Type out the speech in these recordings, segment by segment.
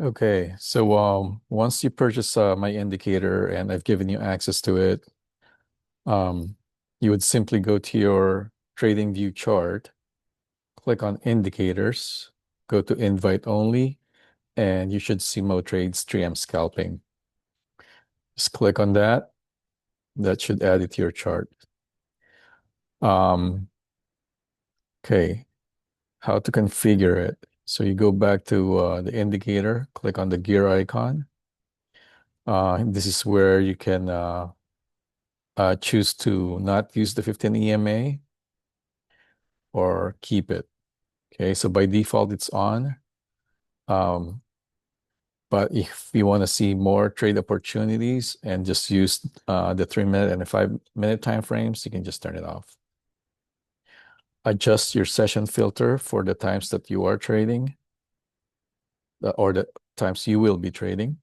Okay, so once you purchase my indicator and I've given you access to it, um, you would simply go to your TradingView chart, click on indicators, go to invite only, and you should see MoTrades 3M scalping. Just click on that. That should add it to your chart. Um, okay, how to configure it. So you go back to the indicator, click on the gear icon. This is where you can choose to not use the 15 EMA or keep it. Okay, so by default it's on. Um, but if you want to see more trade opportunities and just use the 3 minute and the 5 minute time frames, you can just turn it off. Adjust your session filter for the times that you are trading or the times you will be trading.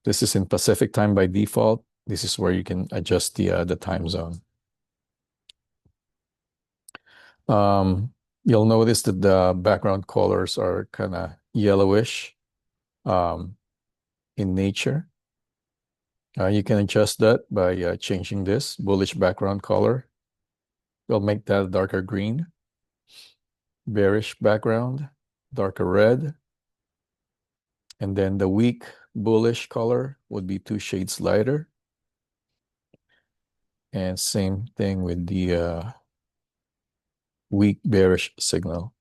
This is in Pacific time by default. This is where you can adjust the time zone. You'll notice that the background colors are kind of yellowish in nature. You can adjust that by changing this bullish background color. We'll make that a darker green. Bearish background, darker red. And then the weak bullish color would be 2 shades lighter. And same thing with the weak bearish signal.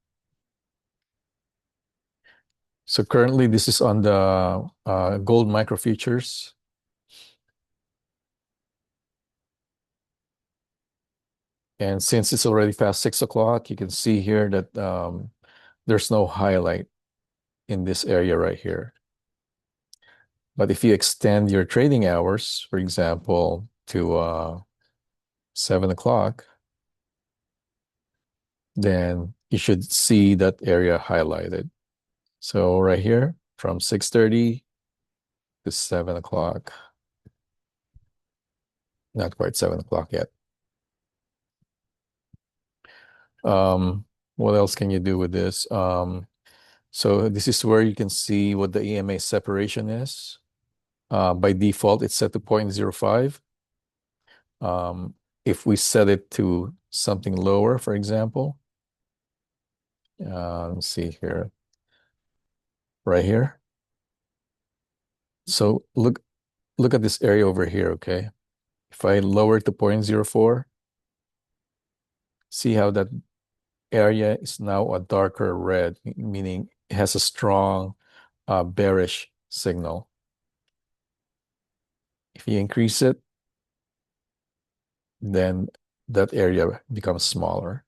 So currently this is on the gold micro futures. And since it's already past 6 o'clock, you can see here that there's no highlight in this area right here. But if you extend your trading hours, for example, to 7 o'clock, then you should see that area highlighted. So right here, from 6:30 to 7 o'clock. Not quite 7 o'clock yet. What else can you do with this? So this is where you can see what the EMA separation is. By default, it's set to 0.05. If we set it to something lower, for example, let's see here, right here. So look at this area over here, okay? If I lower it to 0.04, see how that area is now a darker red, meaning it has a strong bearish signal. If you increase it, then that area becomes smaller.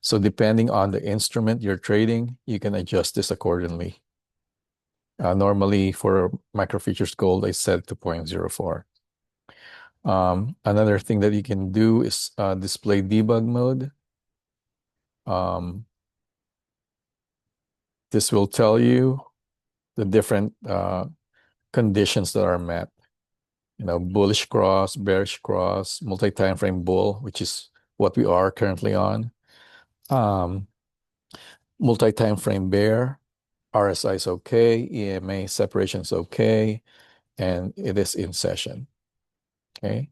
So depending on the instrument you're trading, you can adjust this accordingly. Normally for micro futures gold, I set it to 0.04. Another thing that you can do is display debug mode. This will tell you the different conditions that are met. Bullish cross, bearish cross, multi-timeframe bull, which is what we are currently on. Multi-timeframe bear, RSI is okay, EMA separation is okay, and it is in session. Okay.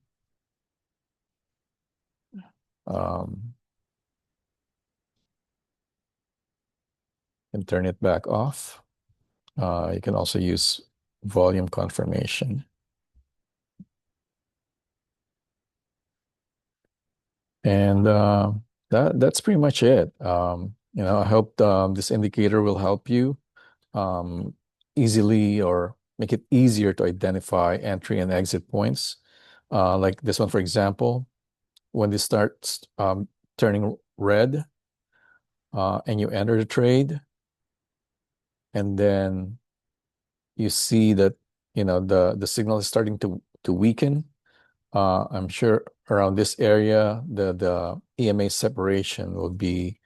And turn it back off. You can also use volume confirmation. And that's pretty much it. I hope this indicator will help you easily or make it easier to identify entry and exit points. Like this one, for example, when this starts turning red and you enter the trade, and then you see that the signal is starting to weaken. I'm sure around this area the EMA separation will be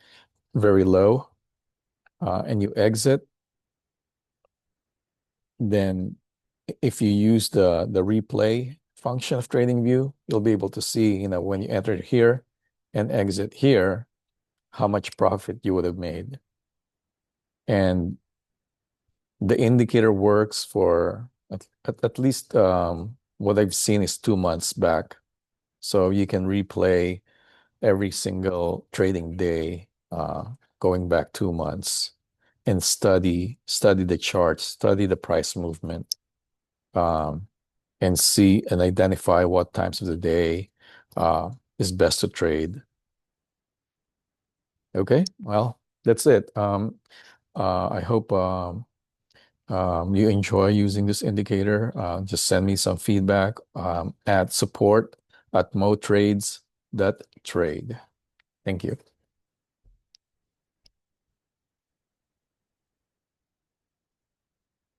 very low, and you exit. Then if you use the replay function of TradingView, you'll be able to see when you enter here and exit here how much profit you would have made. And The indicator works for at least what I've seen is 2 months back. So you can replay every single trading day going back 2 months and study the charts, study the price movement, um, and see and identify what times of the day is best to trade. Okay, well, that's it. I hope you enjoy using this indicator. Just send me some feedback at support@motrades.trade. Thank you.